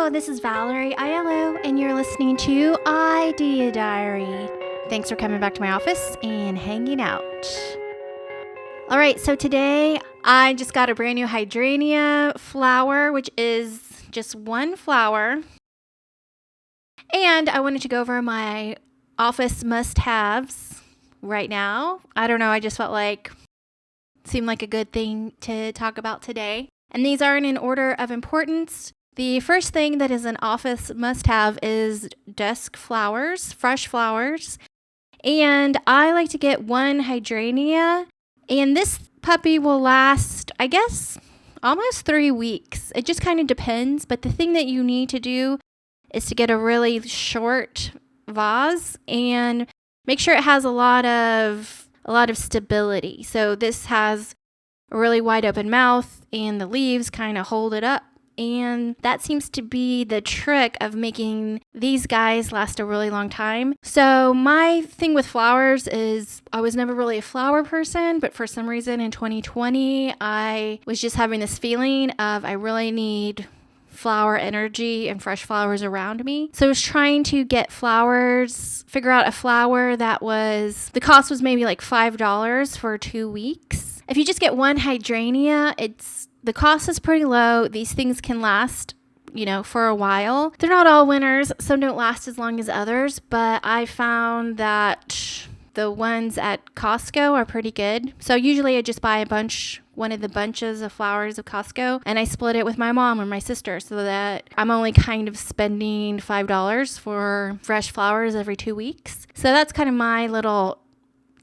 Hello, this is Valerie Aiello, and you're listening to Idea Diary. Thanks for coming back to my office and hanging out. All right, so today I just got a brand new hydrangea flower, which is just one flower. And I wanted to go over my office must-haves right now. I don't know, I just felt like it seemed like a good thing to talk about today. And these aren't in order of importance. The first thing that is an office must-have is desk flowers, fresh flowers. And I like to get one hydrangea. And this puppy will last, I guess, almost 3 weeks. It just kind of depends. But the thing that you need to do is to get a really short vase and make sure it has a lot of stability. So this has a really wide open mouth and the leaves kind of hold it up. And that seems to be the trick of making these guys last a really long time. So my thing with flowers is I was never really a flower person, but for some reason in 2020, I was just having this feeling of I really need flower energy and fresh flowers around me. So I was trying to get flowers, figure out a flower that the cost was maybe like $5 for 2 weeks. If you just get one hydrangea, the cost is pretty low. These things can last, for a while. They're not all winners. Some don't last as long as others, but I found that the ones at Costco are pretty good. So usually I just buy one of the bunches of flowers of Costco, and I split it with my mom or my sister so that I'm only kind of spending $5 for fresh flowers every 2 weeks. So that's kind of my little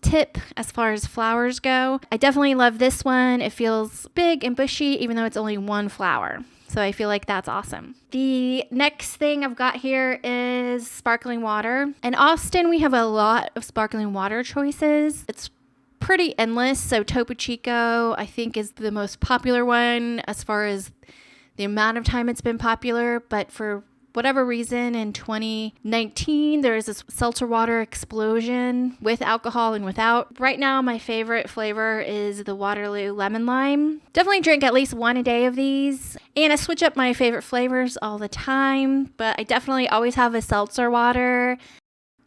tip as far as flowers go. I definitely love this one. It feels big and bushy even though it's only one flower. So I feel like that's awesome. The next thing I've got here is sparkling water. In Austin, we have a lot of sparkling water choices. It's pretty endless. So Topo Chico, I think, is the most popular one as far as the amount of time it's been popular. But for whatever reason, in 2019, there is this seltzer water explosion with alcohol and without. Right now, my favorite flavor is the Waterloo Lemon Lime. Definitely drink at least one a day of these. And I switch up my favorite flavors all the time, but I definitely always have a seltzer water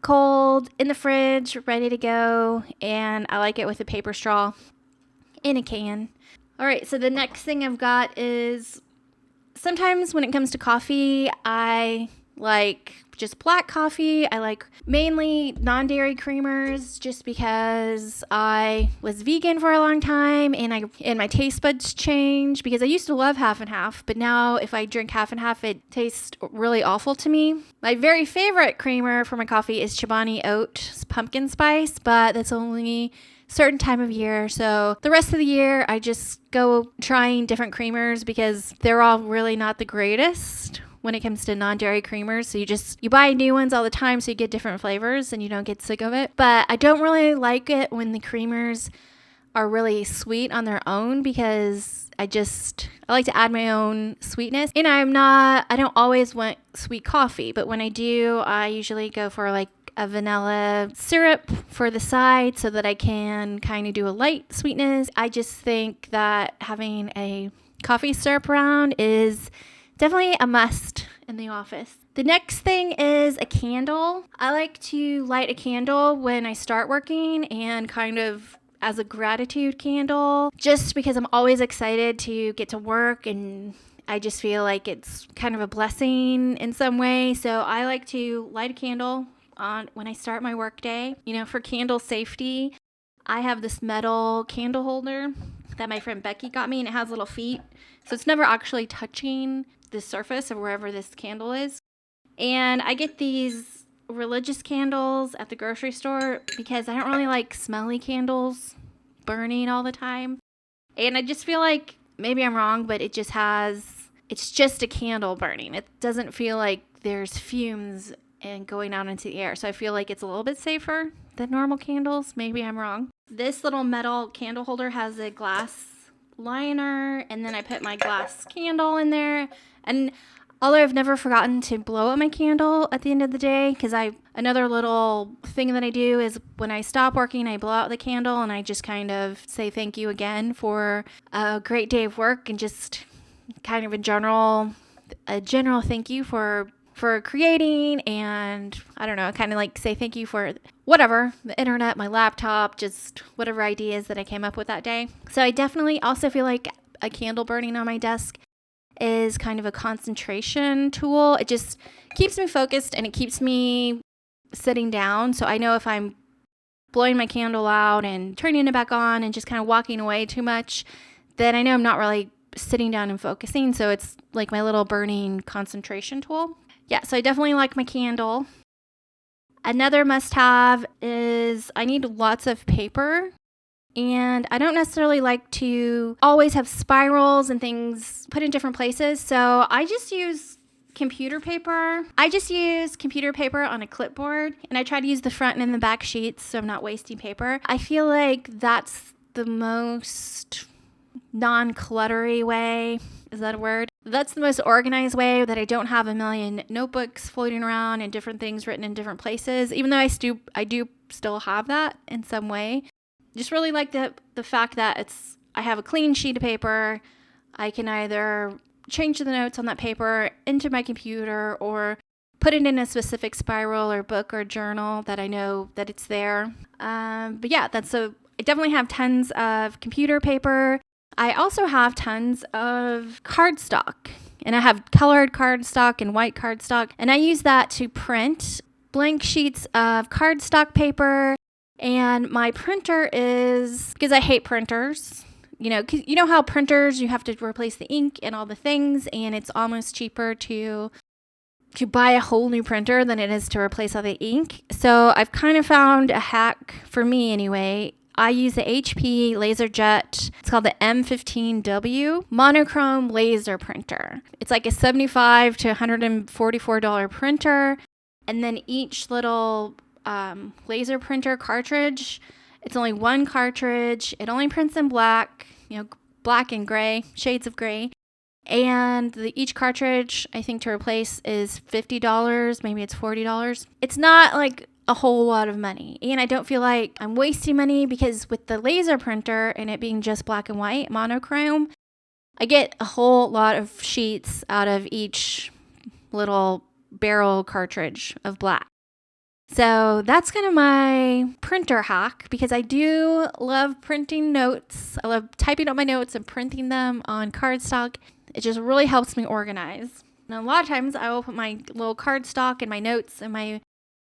cold in the fridge, ready to go. And I like it with a paper straw in a can. All right, so the next thing I've got is sometimes when it comes to coffee, I like just black coffee. I like mainly non-dairy creamers just because I was vegan for a long time and my taste buds change because I used to love half and half, but now if I drink half and half, it tastes really awful to me. My very favorite creamer for my coffee is Chobani Oat Pumpkin Spice, but that's only certain time of year. So the rest of the year, I just go trying different creamers because they're all really not the greatest when it comes to non-dairy creamers. So you buy new ones all the time so you get different flavors and you don't get sick of it. But I don't really like it when the creamers are really sweet on their own because I like to add my own sweetness. And I don't always want sweet coffee, but when I do, I usually go for like a vanilla syrup for the side so that I can kind of do a light sweetness. I just think that having a coffee syrup around is definitely a must in the office. The next thing is a candle. I like to light a candle when I start working and kind of as a gratitude candle, just because I'm always excited to get to work and I just feel like it's kind of a blessing in some way. So I like to light a candle when I start my work day. For candle safety, I have this metal candle holder that my friend Becky got me, and it has little feet. So it's never actually touching the surface of wherever this candle is. And I get these religious candles at the grocery store because I don't really like smelly candles burning all the time. And I just feel like, maybe I'm wrong, but it's just a candle burning. It doesn't feel like there's fumes and going out into the air. So I feel like it's a little bit safer than normal candles. Maybe I'm wrong. This little metal candle holder has a glass liner, and then I put my glass candle in there. And although I've never forgotten to blow out my candle at the end of the day, because another little thing that I do is when I stop working, I blow out the candle and I just kind of say thank you again for a great day of work and just kind of a general a general thank you for creating, and I don't know, kind of like say thank you for whatever, the internet, my laptop, just whatever ideas that I came up with that day. So I definitely also feel like a candle burning on my desk is kind of a concentration tool. It just keeps me focused and it keeps me sitting down. So I know if I'm blowing my candle out and turning it back on and just kind of walking away too much, then I know I'm not really sitting down and focusing. So it's like my little burning concentration tool. Yeah, so I definitely like my candle. Another must-have is I need lots of paper. And I don't necessarily like to always have spirals and things put in different places. So I just use computer paper. I just use computer paper on a clipboard. And I try to use the front and the back sheets so I'm not wasting paper. I feel like that's the most non-cluttery way. Is that a word? That's the most organized way that I don't have a million notebooks floating around and different things written in different places, even though I do still have that in some way. Just really like the fact that I have a clean sheet of paper. I can either change the notes on that paper into my computer or put it in a specific spiral or book or journal that I know that it's there. But yeah, I definitely have tons of computer paper. I also have tons of cardstock, and I have colored cardstock and white cardstock, and I use that to print blank sheets of cardstock paper. And my printer is, because I hate printers, 'cause you know how printers, you have to replace the ink and all the things, and it's almost cheaper to buy a whole new printer than it is to replace all the ink. So I've kind of found a hack, for me anyway. I use the HP LaserJet. It's called the M15W Monochrome laser printer. It's like a $75 to $144 printer. And then each little laser printer cartridge, it's only one cartridge. It only prints in black, black and gray, shades of gray. And each cartridge, I think, to replace is $50. Maybe it's $40. It's not like a whole lot of money. And I don't feel like I'm wasting money because with the laser printer and it being just black and white, monochrome, I get a whole lot of sheets out of each little barrel cartridge of black. So that's kind of my printer hack because I do love printing notes. I love typing up my notes and printing them on cardstock. It just really helps me organize. And a lot of times I will put my little cardstock and my notes and my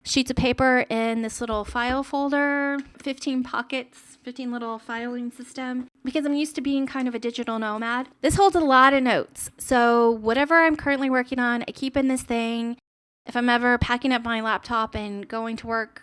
sheets of paper in this little file folder, 15 pockets, 15 little filing system, because I'm used to being kind of a digital nomad. This holds a lot of notes. So whatever I'm currently working on, I keep in this thing. If I'm ever packing up my laptop and going to work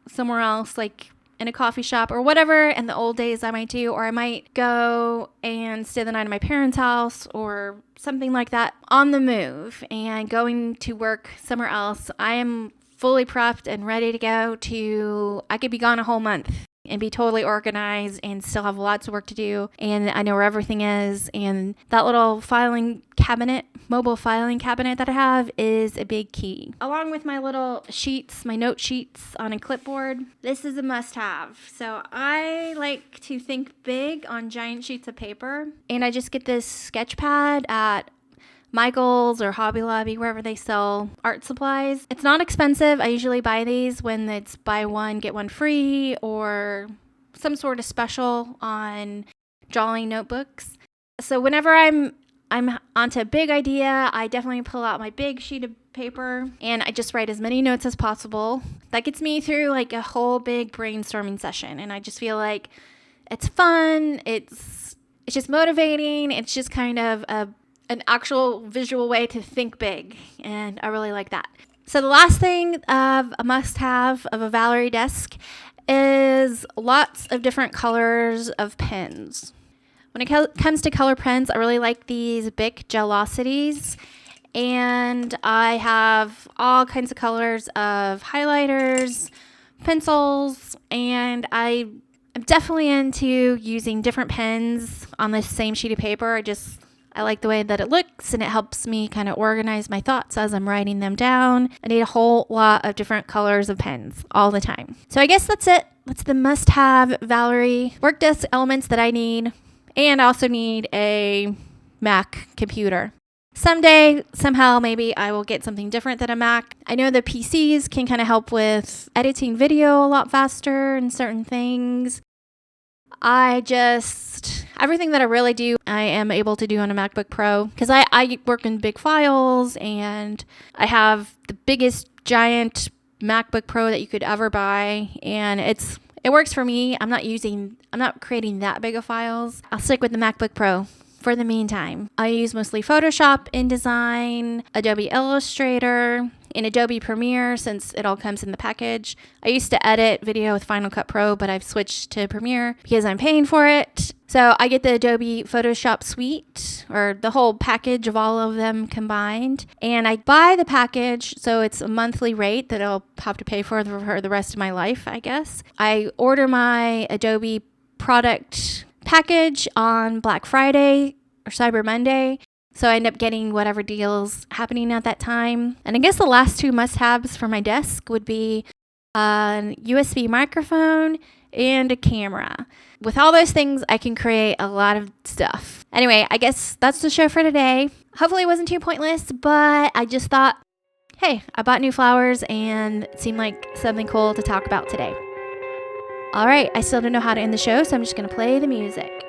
somewhere else, like in a coffee shop or whatever, in the old days I might do, or I might go and stay the night at my parents' house or something like that on the move and going to work somewhere else, I am fully prepped and ready to go I could be gone a whole month and be totally organized and still have lots of work to do. And I know where everything is. And that little mobile filing cabinet that I have is a big key. Along with my little sheets, my note sheets on a clipboard, this is a must-have. So I like to think big on giant sheets of paper. And I just get this sketch pad at Michael's or Hobby Lobby, wherever they sell art supplies. It's not expensive. I usually buy these when it's buy one, get one free or some sort of special on drawing notebooks. So whenever I'm onto a big idea, I definitely pull out my big sheet of paper and I just write as many notes as possible. That gets me through like a whole big brainstorming session. And I just feel like it's fun. It's just motivating. It's just kind of an actual visual way to think big, and I really like that. So the last thing of a must-have of a Valerie desk is lots of different colors of pens. When it comes to color pens, I really like these Bic Gelosities, and I have all kinds of colors of highlighters, pencils, and I'm definitely into using different pens on the same sheet of paper. I like the way that it looks and it helps me kind of organize my thoughts as I'm writing them down. I need a whole lot of different colors of pens all the time. So I guess that's it. That's the must-have Valerie work desk elements that I need. And I also need a Mac computer. Someday, somehow, maybe I will get something different than a Mac. I know the PCs can kind of help with editing video a lot faster and certain things. Everything that I really do, I am able to do on a MacBook Pro because I work in big files and I have the biggest giant MacBook Pro that you could ever buy, and it works for me. I'm not creating that big of files. I'll stick with the MacBook Pro for the meantime. I use mostly Photoshop, InDesign, Adobe Illustrator, and Adobe Premiere since it all comes in the package. I used to edit video with Final Cut Pro, but I've switched to Premiere because I'm paying for it. So I get the Adobe Photoshop suite, or the whole package of all of them combined. And I buy the package, so it's a monthly rate that I'll have to pay for the rest of my life, I guess. I order my Adobe product package on Black Friday or Cyber Monday. So I end up getting whatever deals happening at that time. And I guess the last two must-haves for my desk would be a USB microphone and a camera. With all those things, I can create a lot of stuff. Anyway, I guess that's the show for today. Hopefully it wasn't too pointless, but I just thought, hey, I bought new flowers and it seemed like something cool to talk about today. All right, I still don't know how to end the show, so I'm just going to play the music.